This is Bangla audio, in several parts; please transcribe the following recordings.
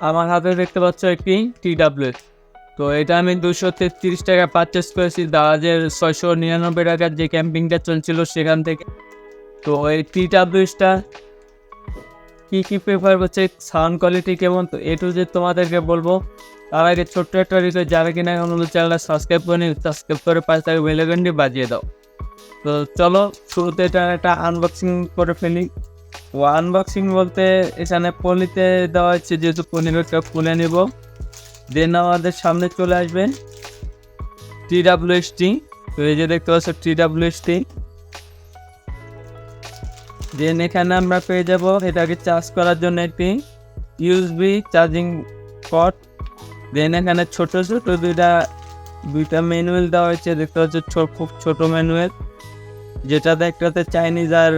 আমার হাতে দেখতে পাচ্ছ একটি TWS। তো এটা আমি 233 টাকা পারচেস করেছি দারাজের 699 টাকার যে ক্যাম্পিংটা চলছিল সেখান থেকে। তো এই TWSটা কী প্রেফার করছে, সাউন্ড কোয়ালিটি কেমন, তো এ টু জেড তোমাদেরকে বলবো। তার আগে ছোট্ট একটা রিকোয়েস্ট, যারা কিনা এখন চ্যানেলটা সাবস্ক্রাইব করে নিন, সাবস্ক্রাইব করে পাশে থাকা বেল আইকনটি বাজিয়ে দাও। তো চলো শুরুতে এটা একটা আনবক্সিং করে ফেলি। তো আনবক্সিং বলতে এখানে পলিতে দেওয়া হচ্ছে, যেহেতু পলিটা খুলে নেব। দেন আমাদের সামনে চলে আসবে TWST। তো এই যে দেখতে পাচ্ছ TWST। দেন এখানে আমরা পেয়ে যাব এটাকে চার্জ করার জন্য একটি USB চার্জিং পট। দেন এখানে ছোট ছোট দুইটা ম্যানুয়াল দেওয়া হয়েছে, দেখতে পাচ্ছ খুব ছোট ম্যানুয়াল, যেটাতে একটাতে চাইনিজ আর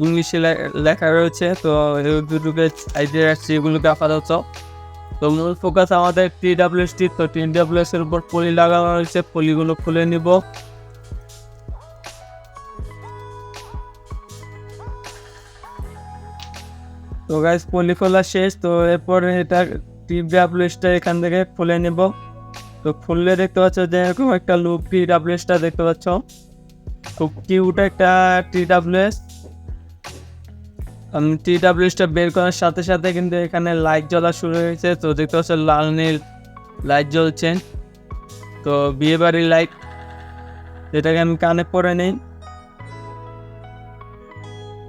ইংলিশে লেখা রয়েছে। তো এই দুটোকে সাইডে রাখছি, এগুলোকে আপাতত। তো মূল ফোকাস আমাদের TWST। তো TWS এর উপর পলি লাগানো রয়েছে, পলিগুলো খুলে নিব। তো গাইস পলি খোলা শেষ। তো এরপর এটা TWSটা এখান থেকে খুলে নেব। তো খুললে দেখতে পাচ্ছ যে এরকম একটা লুপ TWSটা দেখতে পাচ্ছ, খুব কিউট একটা TWS। TWSটা বের করার সাথে সাথে কিন্তু এখানে লাইট জ্বলা শুরু হয়েছে। তো দেখতে পাচ্ছ লাল নীল লাইট জ্বলছে। তো বিয়ে বাড়ির লাইট, যেটাকে আমি কানে পরে নিই।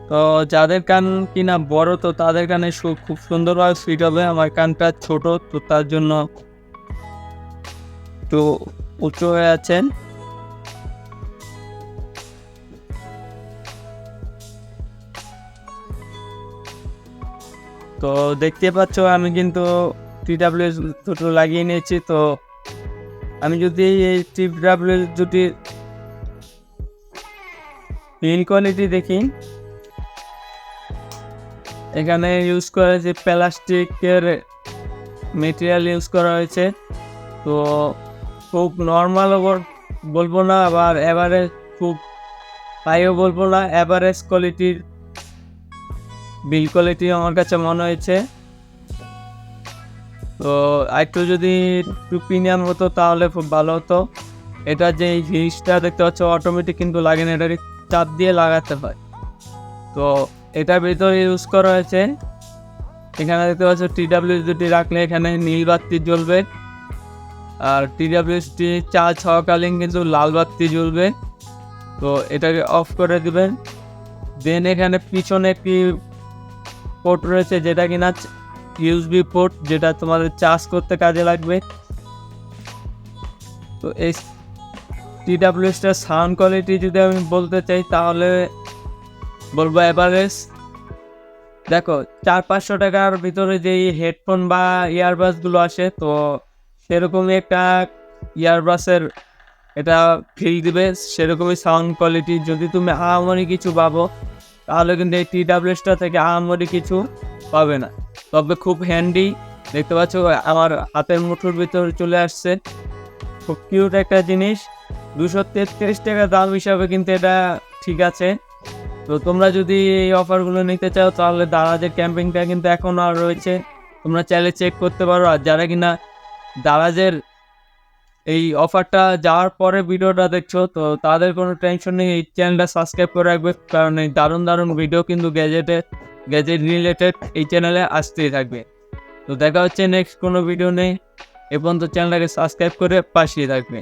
তো যাদের কান কিনা বড়, তো তাদের কানে খুব সুন্দরভাবে ফিট হবে। আমার কানটা ছোট, তো তার জন্য একটু উঁচু হয়ে আছেন। তো দেখতে পাচ্ছ আমি কিন্তু TWS দুটো লাগিয়ে নিয়েছি। তো আমি যদি এই TWS দুটি বিল্ড কোয়ালিটি দেখি, এখানে ইউজ করা হয়েছে প্লাস্টিকের মেটেরিয়াল ইউজ করা হয়েছে। তো খুব নর্মালও বলবো না, আবার অ্যাভারেজ খুব হাইও বলবো না, অ্যাভারেজ কোয়ালিটির বিল্ড কোয়ালিটি আমার কাছে মনে হয়েছে। তো একটু যদি একটু প্রিমিয়াম হতো তাহলে খুব ভালো হতো। এটা যে হিসটা দেখতে পাচ্ছ অটোমেটিক কিন্তু লাগে না, এটাকে চাপ দিয়ে লাগাতে হয়। তো এটার ভিতরে ইউজ করা হয়েছে, এখানে দেখতে পাচ্ছ TWS দুটি রাখলে এখানে নীল বাতি জ্বলবে, আর TWSটি চার্জ হওয়াকালীন কিন্তু লাল বাতি জ্বলবে। তো এটাকে অফ করে দিবেন। দেন এখানে পিছনে একটি পোর্ট রয়েছে, যেটা কিনা USB পোর্ট, যেটা তোমাদের চার্জ করতে কাজে লাগবে। তো এই TWSটার সাউন্ড কোয়ালিটি যদি আমি বলতে চাই তাহলে বলবো অ্যাভারেজ। দেখো 400-500 টাকার ভিতরে যেই হেডফোন বা ইয়ারবাসগুলো আসে, তো সেরকমই একটা ইয়ারবাসের এটা ফিল দিবে, সেরকমই সাউন্ড কোয়ালিটি। যদি তুমি আহামরি কিছু পাবো তাহলে কিন্তু এই TWSটা থেকে আহামরি কিছু পাবে না, তবে খুব হ্যান্ডি। দেখতে পাচ্ছ আমার হাতের মুঠোর ভিতরে চলে আসছে, খুব কিউট একটা জিনিস। 233 টাকা দাম হিসাবে কিন্তু এটা ঠিক আছে। তো তোমরা যদি এই অফারগুলো নিতে চাও তাহলে দারাজের ক্যাম্পিংটা কিন্তু এখনও আর রয়েছে, তোমরা চাইলে চেক করতে পারো। আর যারা কিনা দারাজের এই অফারটা যাওয়ার পরে ভিডিওটা দেখছো, তো তাদের কোনো টেনশন নেই, এই চ্যানেলটা সাবস্ক্রাইব করে রাখবে, কারণ এই দারুণ দারুণ ভিডিও কিন্তু গ্যাজেট রিলেটেড এই চ্যানেলে আসতেই থাকবে। তো দেখা হচ্ছে নেক্সট কোনো ভিডিও নেই, এ পর্যন্ত চ্যানেলটাকে সাবস্ক্রাইব করে পাশে থাকবে।